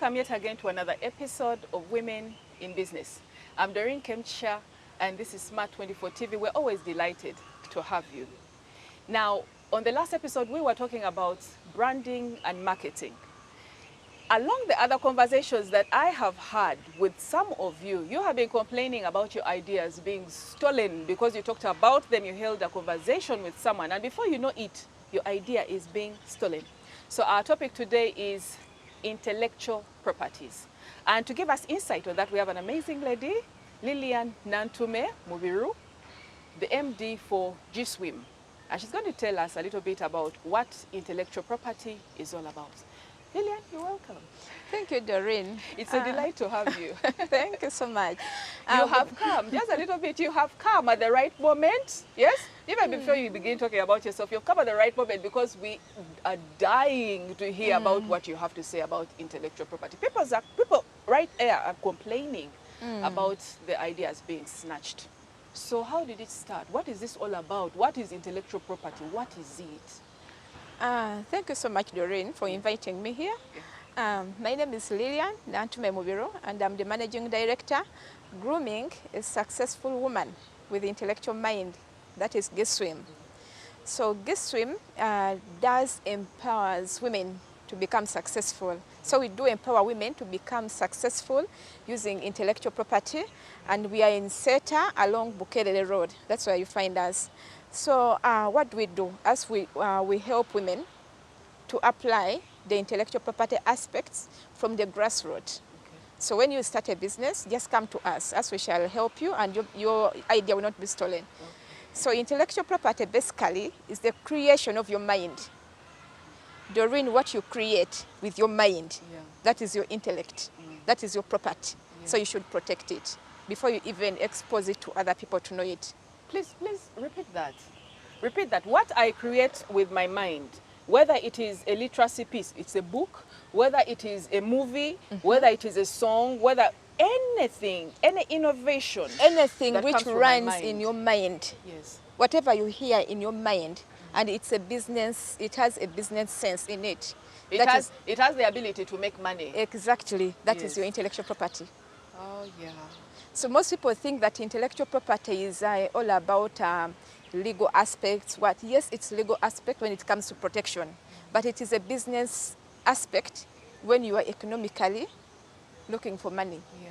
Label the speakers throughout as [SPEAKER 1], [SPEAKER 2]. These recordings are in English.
[SPEAKER 1] Welcome yet again to another episode of Women in Business. I'm Doreen Kemcha, and this is Smart 24 TV. We're always delighted to have you. Now, on the last episode, we were talking about branding and marketing. Along the other conversations that I have had with some of you, you have been complaining about your ideas being stolen because you talked about them, you held a conversation with someone, and before you know it, your idea is being stolen. So our topic today is intellectual properties. And to give us insight on that, we have an amazing lady, Lilian Nantume Mubiru, the MD for G-Swim. And she's going to tell us a little bit about what intellectual property is all about. Lilian, you're welcome.
[SPEAKER 2] Thank you, Doreen.
[SPEAKER 1] It's a delight to have you.
[SPEAKER 2] Thank you so much.
[SPEAKER 1] You have come, just a little bit, you have come at the right moment, yes? Even before you begin talking about yourself, you've come at the right moment because we are dying to hear about what you have to say about intellectual property. People right there are complaining about the ideas being snatched. So how did it start? What is this all about? What is intellectual property? What is it?
[SPEAKER 2] Thank you so much, Doreen, for inviting me here. My name is Lilian Nantume Mubiru, and I'm the Managing Director, Grooming a Successful Woman with Intellectual Mind, that is G-Swim. So G-Swim does empowers women to become successful. So we do empower women to become successful using intellectual property, and we are in Seta along Bukelele Road. That's where you find us. So what do we do? As we help women to apply the intellectual property aspects from the grassroots. Okay. So when you start a business, just come to us, as we shall help you, and your idea will not be stolen. Okay. So intellectual property basically is the creation of your mind. Doreen, what you create with your mind, that is your intellect, that is your property. So you should protect it before you even expose it to other people to know it.
[SPEAKER 1] Please repeat that. Repeat that. What I create with my mind, whether it is a literacy piece, it's a book, whether it is a movie, whether it is a song, whether anything, any innovation.
[SPEAKER 2] Anything which runs in your mind.
[SPEAKER 1] Yes.
[SPEAKER 2] Whatever you hear in your mind, and it's a business, it has a business sense in it.
[SPEAKER 1] It has the ability to make money.
[SPEAKER 2] Exactly. That is your intellectual property.
[SPEAKER 1] Oh, yeah.
[SPEAKER 2] So most people think that intellectual property is all about legal aspects. Yes, it's legal aspect when it comes to protection, but it is a business aspect when you are economically looking for money.
[SPEAKER 1] Yeah.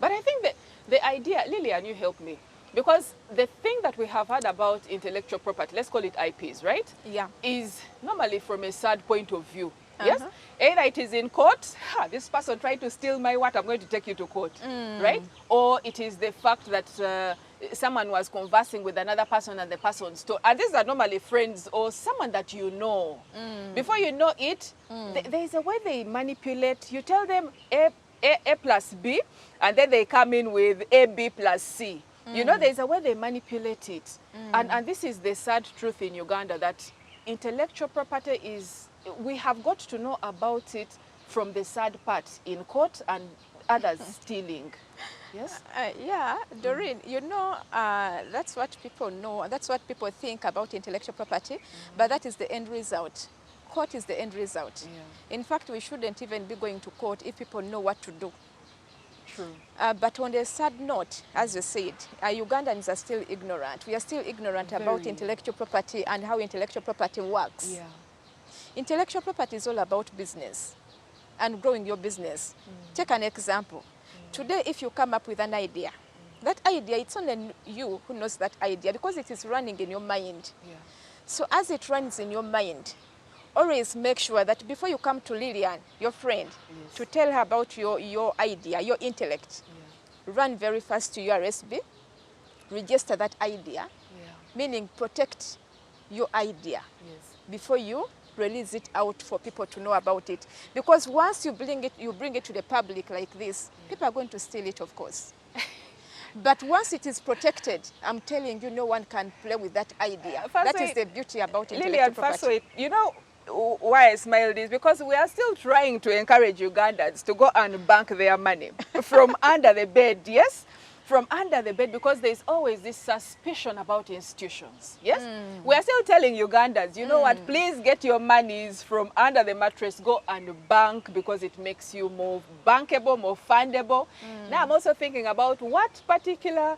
[SPEAKER 1] But I think that the idea, Lilian, you help me, because the thing that we have heard about intellectual property, let's call it IPs, right?
[SPEAKER 2] Yeah.
[SPEAKER 1] Is normally from a sad point of view. Yes? Either it is in court, this person tried to steal my what, I'm going to take you to court, right? Or it is the fact that someone was conversing with another person and the person stole. And these are normally friends or someone that you know. Before you know it, there is a way they manipulate. You tell them A plus B, and then they come in with AB plus C. You know, there's a way they manipulate it. And this is the sad truth in Uganda, that intellectual property is, we have got to know about it from the sad part in court and others stealing. Yes?
[SPEAKER 2] Yeah, Doreen, you know, that's what people know. That's what people think about intellectual property, but that is the end result. Court is the end result. Yeah. In fact, we shouldn't even be going to court if people know what to do.
[SPEAKER 1] True.
[SPEAKER 2] But on a sad note, as you said, Ugandans are still ignorant. We are still ignorant about intellectual property and how intellectual property works. Yeah. Intellectual property is all about business and growing your business. Take an example. Today, if you come up with an idea, that idea, it's only you who knows that idea because it is running in your mind. Yeah. So as it runs in your mind, always make sure that before you come to Lilian, your friend, to tell her about your idea, your intellect, run very fast to URSB, register that idea, meaning protect your idea before you release it out for people to know about it. Because once you bring it to the public like this, people are going to steal it, of course. But once it is protected, I'm telling you, no one can play with that idea. That is the beauty about intellectual property.
[SPEAKER 1] Lilian, you know why I smiled is because we are still trying to encourage Ugandans to go and bank their money from under the bed, yes? from under the bed, because there's always this suspicion about institutions. Yes? We are still telling Ugandans, you know what, please get your monies from under the mattress, go and bank, because it makes you more bankable, more fundable. Now I'm also thinking about what particular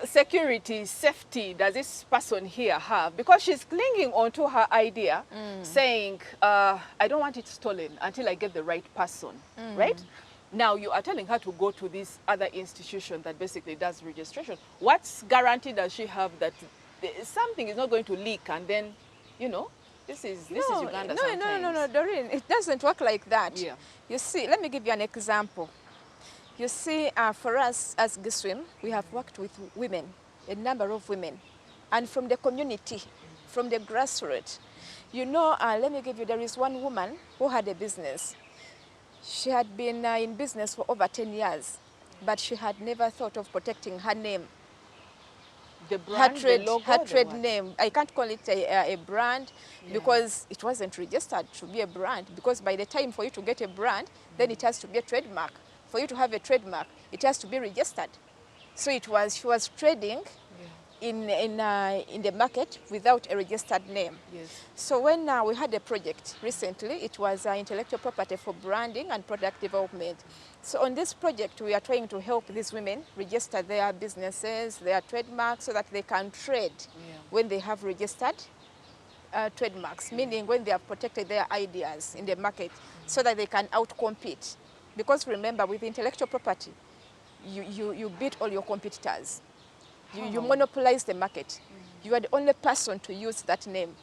[SPEAKER 1] security, safety does this person here have? Because she's clinging onto her idea, saying, I don't want it stolen until I get the right person, right? Now you are telling her to go to this other institution that basically does registration. What's guarantee does she have that something is not going to leak, and then, you know, this is Uganda sometimes.
[SPEAKER 2] No, Doreen, it doesn't work like that.
[SPEAKER 1] Yeah.
[SPEAKER 2] You see, let me give you an example. You see, for us as Giswim, we have worked with women, a number of women, and from the community, from the grassroots. You know, let me give you, there is one woman who had a business. She had been in business for over 10 years, but she had never thought of protecting her name.
[SPEAKER 1] The brand, the logo,
[SPEAKER 2] her trade name. I can't call it a brand because it wasn't registered to be a brand. Because by the time for you to get a brand, then it has to be a trademark. For you to have a trademark, it has to be registered. So she was trading in the market without a registered name.
[SPEAKER 1] Yes.
[SPEAKER 2] So when we had a project recently, it was intellectual property for branding and product development. So on this project, we are trying to help these women register their businesses, their trademarks, so that they can trade when they have registered trademarks, meaning when they have protected their ideas in the market, so that they can outcompete. Because remember, with intellectual property, you beat all your competitors. You monopolize the market. You are the only person to use that name.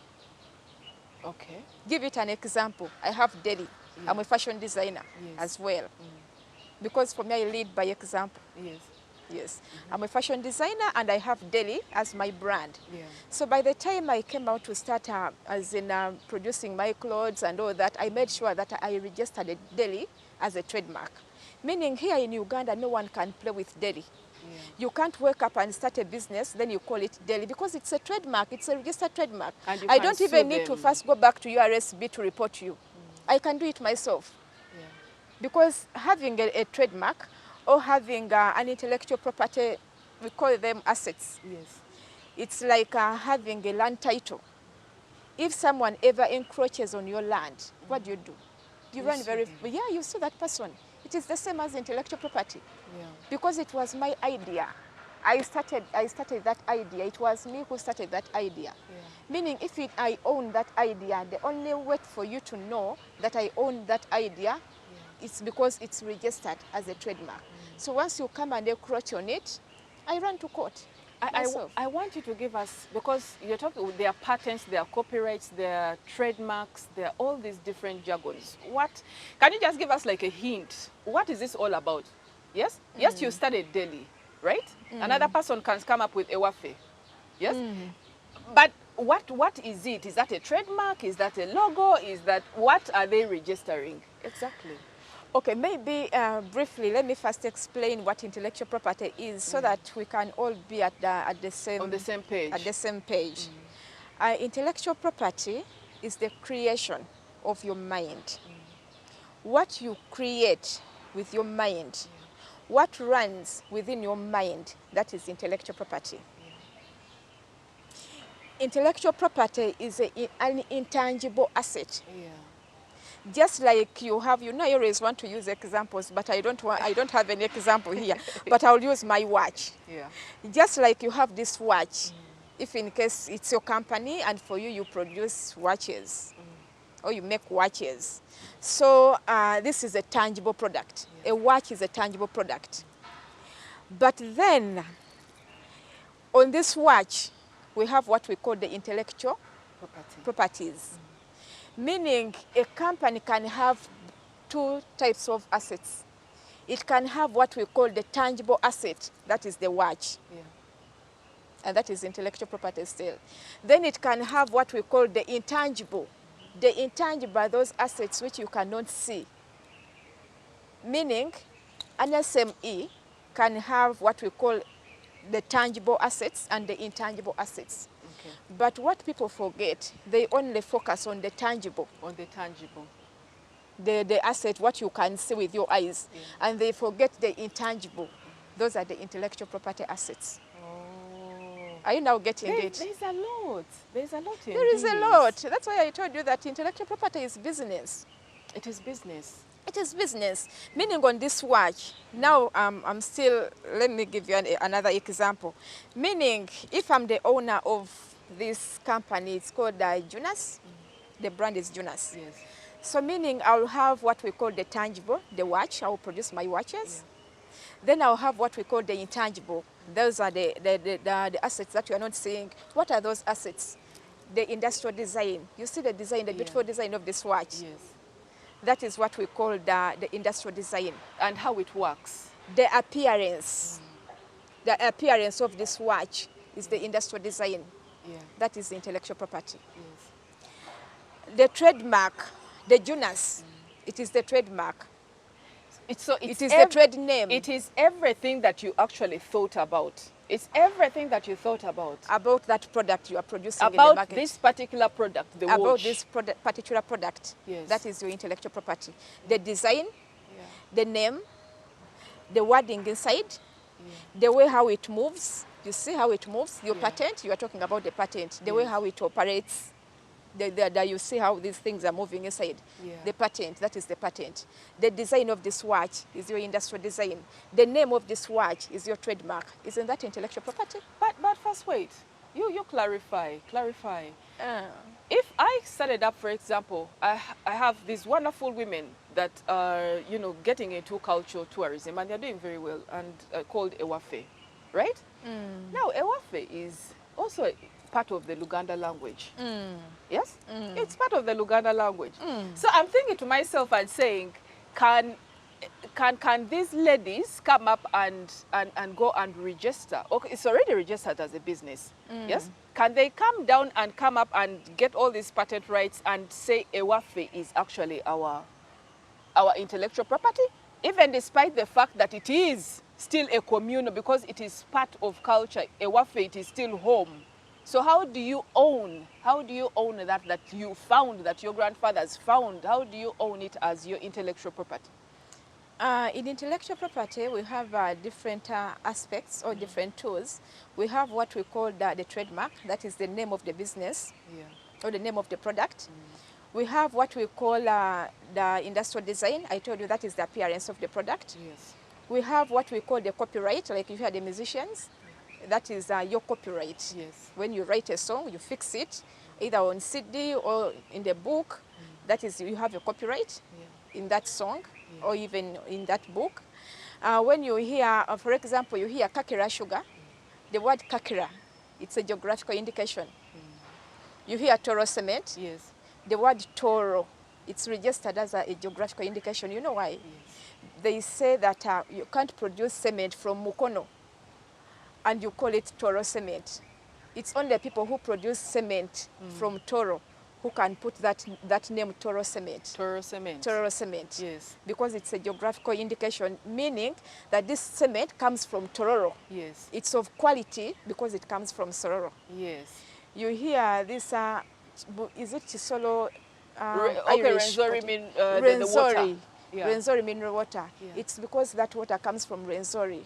[SPEAKER 1] Okay.
[SPEAKER 2] Give it an example. I have Delhi. I'm a fashion designer as well. Because for me, I lead by example.
[SPEAKER 1] Yes.
[SPEAKER 2] Yes. I'm a fashion designer and I have Delhi as my brand.
[SPEAKER 1] Yeah.
[SPEAKER 2] So by the time I came out to start as in producing my clothes and all that, I made sure that I registered Delhi as a trademark. Meaning here in Uganda, no one can play with Delhi. Yeah. You can't wake up and start a business, then you call it Delhi, because it's a trademark, it's a registered trademark. I don't even need to first go back to URSB to report you. I can do it myself. Yeah. Because having a trademark or having an intellectual property, we call them assets. Yes. It's like having a land title. If someone ever encroaches on your land, what do? You run you sue that person. It is the same as intellectual property. Yeah. Because it was my idea. I started that idea. It was me who started that idea. Yeah. Meaning if I own that idea, the only way for you to know that I own that idea is because it's registered as a trademark. So once you come and encroach on it, I run to court.
[SPEAKER 1] I want you to give us, because you're talking, there are patents, there are copyrights, there are trademarks, there are all these different jargons. Can you just give us like a hint? What is this all about? Yes? Yes, you started Delhi, right? Another person can come up with Ewafe. Yes? But what is it? Is that a trademark? Is that a logo? What are they registering? Exactly.
[SPEAKER 2] Okay, maybe briefly, let me first explain what intellectual property is so that we can all be on the same page. Intellectual property is the creation of your mind. What you create with your mind, what runs within your mind, that is intellectual property. Intellectual property is an intangible asset. Yeah. Just like you have, I always want to use examples, but I don't have any example here, but I'll use my watch. Yeah. Just like you have this watch, if in case it's your company and for you produce watches, or you make watches. So this is a tangible product. Yeah. A watch is a tangible product. But then, on this watch, we have what we call the intellectual properties. Meaning a company can have two types of assets. It can have what we call the tangible asset, that is the watch. Yeah. And that is intellectual property still. Then it can have what we call the intangible. The intangible are those assets which you cannot see. Meaning an SME can have what we call the tangible assets and the intangible assets. Okay. But what people forget, they only focus on the tangible.
[SPEAKER 1] On the tangible.
[SPEAKER 2] The asset, what you can see with your eyes. Yeah. And they forget the intangible. Those are the intellectual property assets.
[SPEAKER 1] Oh.
[SPEAKER 2] Are you now getting it?
[SPEAKER 1] There's a lot. There's a lot in
[SPEAKER 2] There is a
[SPEAKER 1] this.
[SPEAKER 2] lot. That's why I told you that intellectual property is business.
[SPEAKER 1] It is business.
[SPEAKER 2] It is business. Meaning on this watch, now I'm still, let me give you another example. Meaning if I'm the owner of this company, it's called Jonas. The brand is Jonas.
[SPEAKER 1] Yes.
[SPEAKER 2] So meaning I'll have what we call the tangible, the watch. I will produce my watches. Yeah. Then I'll have what we call the intangible. Those are the assets that you are not seeing. What are those assets? The industrial design. You see the design, the beautiful design of this watch.
[SPEAKER 1] Yes.
[SPEAKER 2] That is what we call the industrial design.
[SPEAKER 1] And how it works.
[SPEAKER 2] The appearance. The appearance of this watch is the industrial design. Yeah. That is the intellectual property. Yes. The trademark, the Jonas, it is the trademark. It is the trade name.
[SPEAKER 1] It is everything that you actually thought about. It's everything that you thought about.
[SPEAKER 2] About that product you are producing in the
[SPEAKER 1] about
[SPEAKER 2] market.
[SPEAKER 1] This particular product, the watch.
[SPEAKER 2] About this particular product.
[SPEAKER 1] Yes.
[SPEAKER 2] That is your intellectual property. The design, the name, the wording inside, the way how it moves. You see how it moves? Your patent, you are talking about the patent. The way how it operates. You see how these things are moving inside. Yeah. The patent, that is the patent. The design of this watch is your industrial design. The name of this watch is your trademark. Isn't that intellectual property?
[SPEAKER 1] But first wait, you clarify. If I started up, for example, I have these wonderful women that are, getting into cultural tourism, and they're doing very well, and called Ewafe, right? Now, Ewafe is also part of the Luganda language. Yes? It's part of the Luganda language. So I'm thinking to myself and saying, can these ladies come up and go and register? Okay, it's already registered as a business. Yes? Can they come down and come up and get all these patent rights and say Ewafe is actually our intellectual property? Even despite the fact that it is still a communal, because it is part of culture, Ewafe, it is still home. So how do you own that you found, that your grandfathers found? How do you own it as your intellectual property?
[SPEAKER 2] In intellectual property, we have different aspects or different tools. We have what we call the trademark, that is the name of the business or the name of the product. We have what we call the industrial design. I told you that is the appearance of the product. Yes. We have what we call the copyright, like if you are the musicians. That is your copyright. Yes. When you write a song, you fix it, either on CD or in the book. That is, you have a copyright in that song or even in that book. When you hear, for example, you hear kakira sugar, the word kakira, it's a geographical indication. You hear Toro cement, the word Toro, it's registered as a geographical indication. You know why? Yes. They say that you can't produce cement from Mukono and you call it Toro cement. It's only people who produce cement from Toro who can put that name Toro cement. Toro cement. Toro cement. Yes. Because it's a geographical indication, meaning that this cement comes from Tororo. Yes. It's of quality because it comes from Sororo. Yes. You hear this, is it Chisolo Irish? Renzori mean the water. Yeah. Renzori mineral water. Yeah. It's because that water comes from Renzori.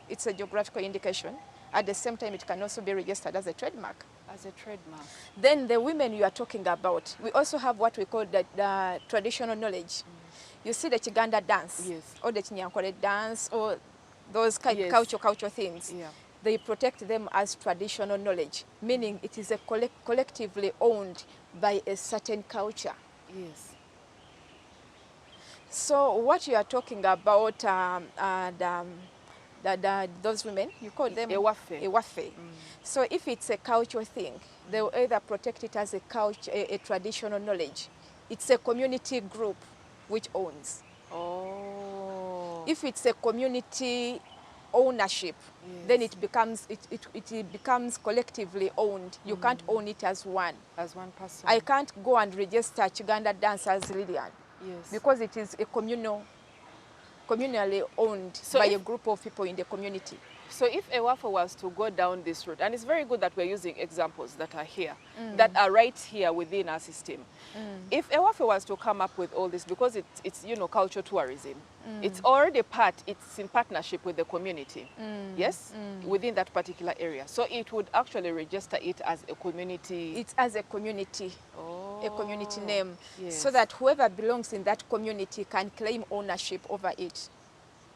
[SPEAKER 2] It's a geographical indication. At the same time, it can also be registered as a trademark. As a trademark. Then the women you are talking about, we also have what we call the traditional knowledge. You see the Chiganda dance, or the Chinyankore dance, or those kind of cultural things. Yeah. They protect them as traditional knowledge, meaning it is a collectively owned by a certain culture. Yes. So what you are talking about, those women, you call them Ewafe. So if it's a cultural thing, they will either protect it as a traditional knowledge. It's a community group which owns. Oh. If it's a community ownership, then it becomes collectively owned. You can't own it as one. As one person. I can't go and register Chiganda dance as Lillian. Yes. Because it is a communally owned by a group of people in the community.
[SPEAKER 1] So if Ewafo was to go down this route, and it's very good that we're using examples that are here, that are right here within our system. If Ewafo was to come up with all this, because it's you know, cultural tourism, it's already it's in partnership with the community, yes, within that particular area. So it would actually register it as a community.
[SPEAKER 2] It's as a community. A community name,
[SPEAKER 1] yes.
[SPEAKER 2] so that whoever belongs in that community can claim ownership over it.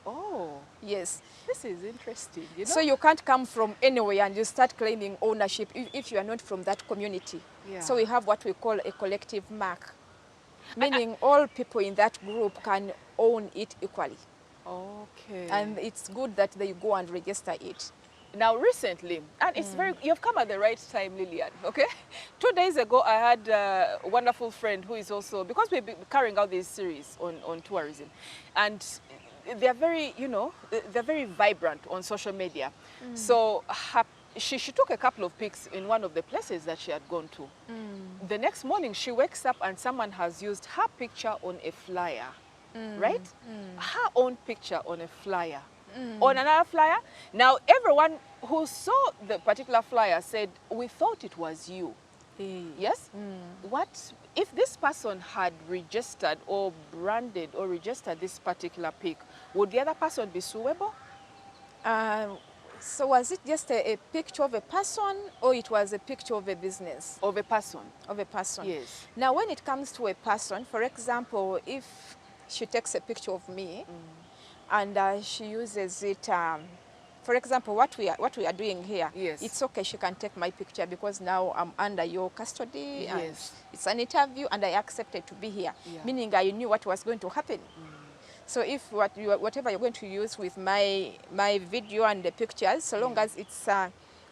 [SPEAKER 1] Oh,
[SPEAKER 2] yes.
[SPEAKER 1] This is interesting. You know?
[SPEAKER 2] So you can't come from anywhere and you start claiming ownership if you are not from that community.
[SPEAKER 1] Yeah.
[SPEAKER 2] So we have what we call a collective mark, meaning all people in that group can own it equally.
[SPEAKER 1] Okay.
[SPEAKER 2] And it's good that they go and register it.
[SPEAKER 1] Now, recently, and it's you've come at the right time, Lillian, okay? 2 days ago, I had a wonderful friend who is also, because we've been carrying out this series on tourism, and they're very, you know, they're very vibrant on social media. So she took a couple of pics in one of the places that she had gone to. The next morning, she wakes up and someone has used her picture on a flyer, right? Her own picture on a flyer. On another flyer. Now, everyone who saw the particular flyer said, we thought it was you. Yes? What if this person had registered or branded or registered this particular pic, would the other person be suable?
[SPEAKER 2] So was it just a picture of a person, or it was a picture of a business?
[SPEAKER 1] Of a person.
[SPEAKER 2] Of a person.
[SPEAKER 1] Yes.
[SPEAKER 2] Now, when it comes to a person, for example, if she takes a picture of me, and she uses it, for example, what we are doing here,
[SPEAKER 1] yes,
[SPEAKER 2] it's okay, she can take my picture because now I'm under your custody,
[SPEAKER 1] yes,
[SPEAKER 2] and it's an interview and I accepted to be here, meaning I knew what was going to happen. So if whatever you're going to use with my video and the pictures, so long as it's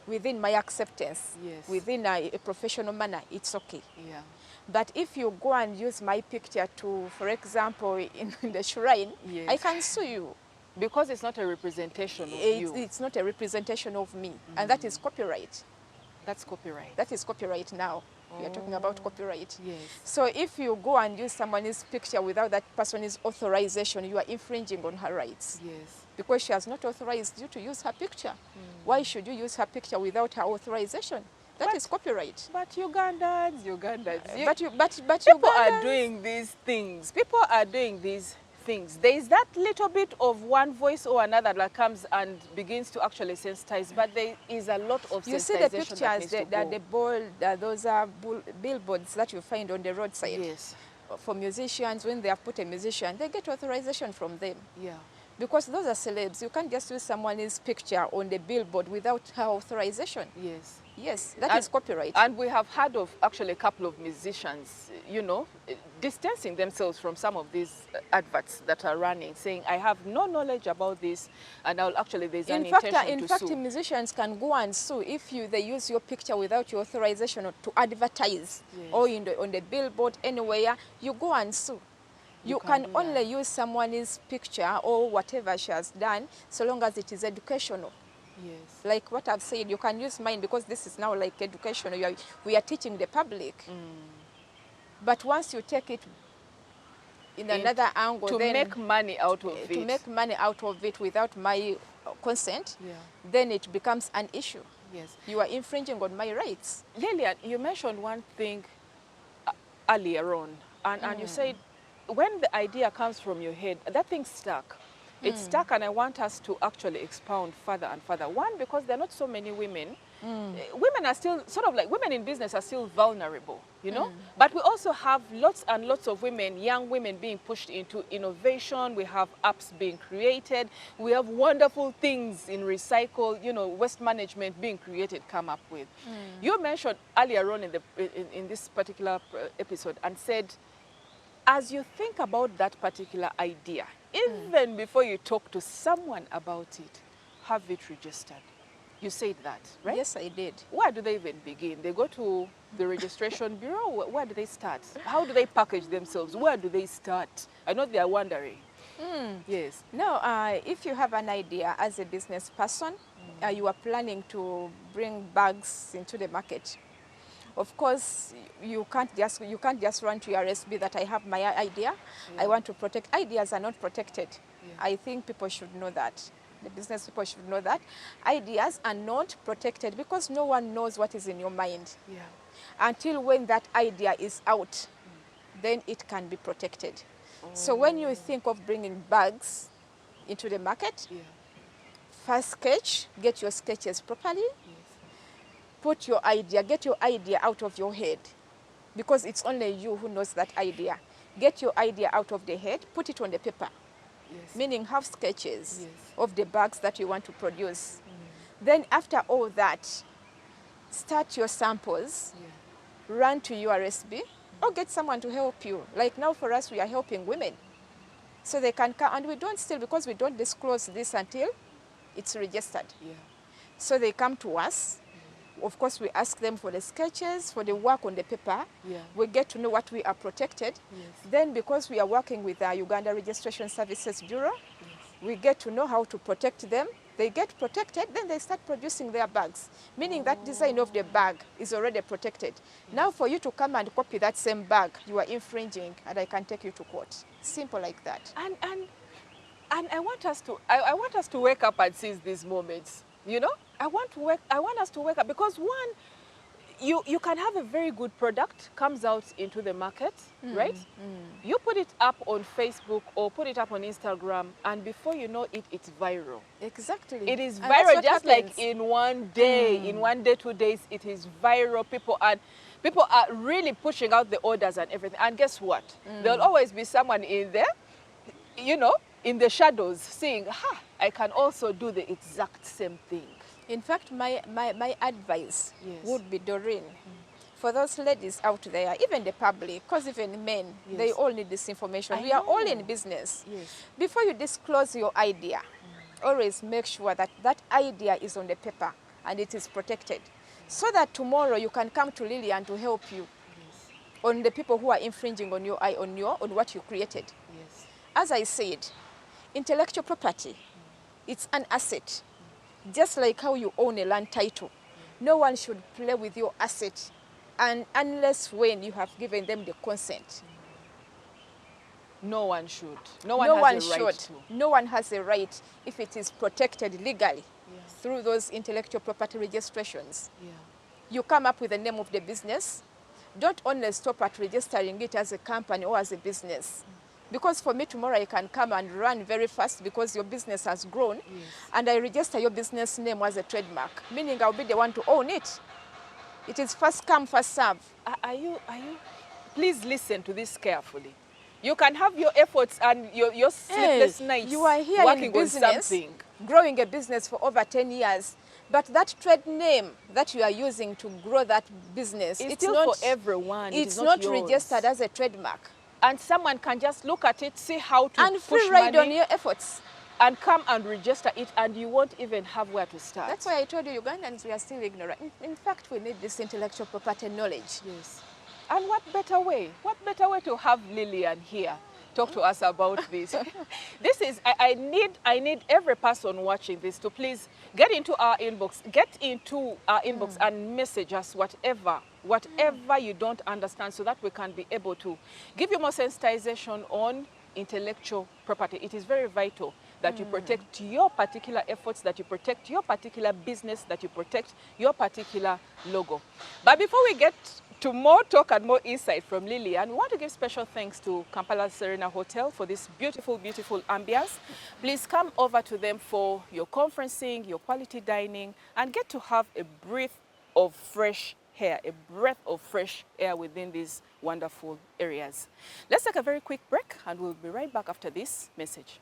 [SPEAKER 2] within my acceptance, within a professional manner, it's okay.
[SPEAKER 1] Yeah.
[SPEAKER 2] But if you go and use my picture to, for example, in the shrine, I can sue you.
[SPEAKER 1] Because it's not a representation of you.
[SPEAKER 2] It's not a representation of me. And that is copyright.
[SPEAKER 1] That's copyright.
[SPEAKER 2] That is copyright now. We are talking about copyright.
[SPEAKER 1] Yes.
[SPEAKER 2] So if you go and use someone's picture without that person's authorization, you are infringing on her rights.
[SPEAKER 1] Yes.
[SPEAKER 2] Because she has not authorized you to use her picture. Why should you use her picture without her authorization? That is copyright.
[SPEAKER 1] But Ugandans.
[SPEAKER 2] But
[SPEAKER 1] people are doing these things. People are doing these things. There is that little bit of one voice or another that comes and begins to actually sensitize, but there is a lot of sensitization.
[SPEAKER 2] You see the pictures, those are billboards that you find on the roadside.
[SPEAKER 1] Yes.
[SPEAKER 2] For musicians, when they have put a musician, they get authorization from them.
[SPEAKER 1] Yeah.
[SPEAKER 2] Because those are celebs. You can't just use someone's picture on the billboard without her authorization.
[SPEAKER 1] Yes.
[SPEAKER 2] Yes, that is copyright.
[SPEAKER 1] And we have heard of actually a couple of musicians, you know, distancing themselves from some of these adverts that are running, saying, I have no knowledge about this, and there's an intention to sue.
[SPEAKER 2] In fact, musicians can go and sue if they use your picture without your authorization to advertise, or on the billboard, anywhere, you go and sue. You can only use someone's picture or whatever she has done, so long as it is educational.
[SPEAKER 1] Yes.
[SPEAKER 2] Like what I've said, you can use mine because this is now like educational. We are teaching the public. But once you take it in another angle,
[SPEAKER 1] to make money out of it.
[SPEAKER 2] To make money out of it without my consent, then it becomes an issue.
[SPEAKER 1] Yes.
[SPEAKER 2] You are infringing on my rights.
[SPEAKER 1] Lillian, you mentioned one thing earlier on, and you said when the idea comes from your head, that thing stuck. It's stuck, and I want us to actually expound further and further. One, because there are not so many women. Women are still, women in business are still vulnerable, you know? But we also have lots and lots of women, young women being pushed into innovation. We have apps being created. We have wonderful things in recycle, you know, waste management being created, come up with. You mentioned earlier on in this particular episode and said, as you think about that particular idea, even before you talk to someone about it, have it registered. You said that, right?
[SPEAKER 2] Yes, I did.
[SPEAKER 1] Where do they even begin? They go to the registration bureau? Where do they start? How do they package themselves? Where do they start? I know they are wondering. Yes.
[SPEAKER 2] No, if you have an idea as a business person, you are planning to bring bags into the market. Of course, you can't just run to your RSB that I have my idea. I want to protect. Ideas are not protected. I think people should know that. The business people should know that. Ideas are not protected because no one knows what is in your mind.
[SPEAKER 1] Yeah.
[SPEAKER 2] Until when that idea is out, then it can be protected. So when you think of bringing bags into the market,
[SPEAKER 1] Yeah.
[SPEAKER 2] first sketch, get your sketches properly,
[SPEAKER 1] Yes.
[SPEAKER 2] put your idea, get your idea out of your head, because it's only you who knows that idea. Get your idea out of the head, put it on the paper,
[SPEAKER 1] Yes.
[SPEAKER 2] meaning have sketches
[SPEAKER 1] Yes.
[SPEAKER 2] of the bags that you want to produce. Then after all that, start your samples,
[SPEAKER 1] Yeah.
[SPEAKER 2] run to URSB, or get someone to help you. Like now for us, we are helping women. So they can come, and we don't still, because we don't disclose this until it's registered.
[SPEAKER 1] Yeah.
[SPEAKER 2] So they come to us. Of course, we ask them for the sketches, for the work on the paper.
[SPEAKER 1] Yeah.
[SPEAKER 2] We get to know what we are protected.
[SPEAKER 1] Yes.
[SPEAKER 2] Then because we are working with the Uganda Registration Services Bureau,
[SPEAKER 1] Yes.
[SPEAKER 2] we get to know how to protect them. They get protected, then they start producing their bags, meaning that design of the bag is already protected. Now for you to come and copy that same bag, you are infringing, and I can take you to court. Simple like that.
[SPEAKER 1] And I want us to wake up and seize these moments. You know, I want us to wake up, because one, you can have a very good product comes out into the market, right? You put it up on Facebook or put it up on Instagram, and before you know it, it's viral.
[SPEAKER 2] Exactly.
[SPEAKER 1] It is
[SPEAKER 2] And that's
[SPEAKER 1] viral,
[SPEAKER 2] what
[SPEAKER 1] just
[SPEAKER 2] happens.
[SPEAKER 1] like in one day, in one day, 2 days, it is viral. People are really pushing out the orders and everything. And guess what? There'll always be someone in there, you know, in the shadows, saying, I can also do the exact same thing.
[SPEAKER 2] In fact, my advice
[SPEAKER 1] Yes.
[SPEAKER 2] would be, Doreen, for those ladies out there, even the public, because even men,
[SPEAKER 1] Yes.
[SPEAKER 2] they all need this information.
[SPEAKER 1] I
[SPEAKER 2] We are all
[SPEAKER 1] know.
[SPEAKER 2] in business.
[SPEAKER 1] Yes.
[SPEAKER 2] Before you disclose your idea, always make sure that that idea is on the paper and it is protected, so that tomorrow you can come to Lillian to help you
[SPEAKER 1] Yes.
[SPEAKER 2] on the people who are infringing on on what you created.
[SPEAKER 1] Yes.
[SPEAKER 2] As I said, intellectual property, it's an asset. Just like how you own a land title, no one should play with your asset, and unless when you have given them the consent.
[SPEAKER 1] No one should.
[SPEAKER 2] No
[SPEAKER 1] has
[SPEAKER 2] one
[SPEAKER 1] a
[SPEAKER 2] should.
[SPEAKER 1] right to.
[SPEAKER 2] No one has a right if it is protected legally
[SPEAKER 1] Yeah.
[SPEAKER 2] through those intellectual property registrations.
[SPEAKER 1] Yeah.
[SPEAKER 2] You come up with the name of the business. Don't only stop at registering it as a company or as a business. Because for me tomorrow I can come and run very fast because your business has grown,
[SPEAKER 1] Yes.
[SPEAKER 2] and I register your business name as a trademark, meaning I'll be the one to own it. It is first come, first serve.
[SPEAKER 1] Are you? Please listen to this carefully. You can have your efforts and your sleepless nights
[SPEAKER 2] you are here
[SPEAKER 1] working
[SPEAKER 2] in business,
[SPEAKER 1] on something.
[SPEAKER 2] growing a business for over 10 years, but that trade name that you are using to grow that business,
[SPEAKER 1] It's
[SPEAKER 2] it's
[SPEAKER 1] still
[SPEAKER 2] not
[SPEAKER 1] for everyone. It
[SPEAKER 2] It's
[SPEAKER 1] is
[SPEAKER 2] not
[SPEAKER 1] yours.
[SPEAKER 2] registered as a trademark.
[SPEAKER 1] And someone can just look at it, see how to
[SPEAKER 2] And
[SPEAKER 1] push
[SPEAKER 2] free ride
[SPEAKER 1] money,
[SPEAKER 2] on your efforts.
[SPEAKER 1] and come and register it, and you won't even have where to start.
[SPEAKER 2] That's why I told you Ugandans, we are still ignorant. In fact, we need this intellectual property knowledge.
[SPEAKER 1] Yes. And what better way? What better way to have Lillian here talk to us about this? This is, I need every person watching this to please get into our inbox, and message us whatever you don't understand, so that we can be able to give you more sensitization on intellectual property. It is very vital that you protect your particular efforts, that you protect your particular business, that you protect your particular logo. But before we get to more talk and more insight from Lillian, we want to give special thanks to Kampala Serena Hotel for this beautiful, beautiful ambience. Please come over to them for your conferencing, your quality dining, and get to have a breath of fresh air, within these wonderful areas. Let's take a very quick break, and we'll be right back after this message.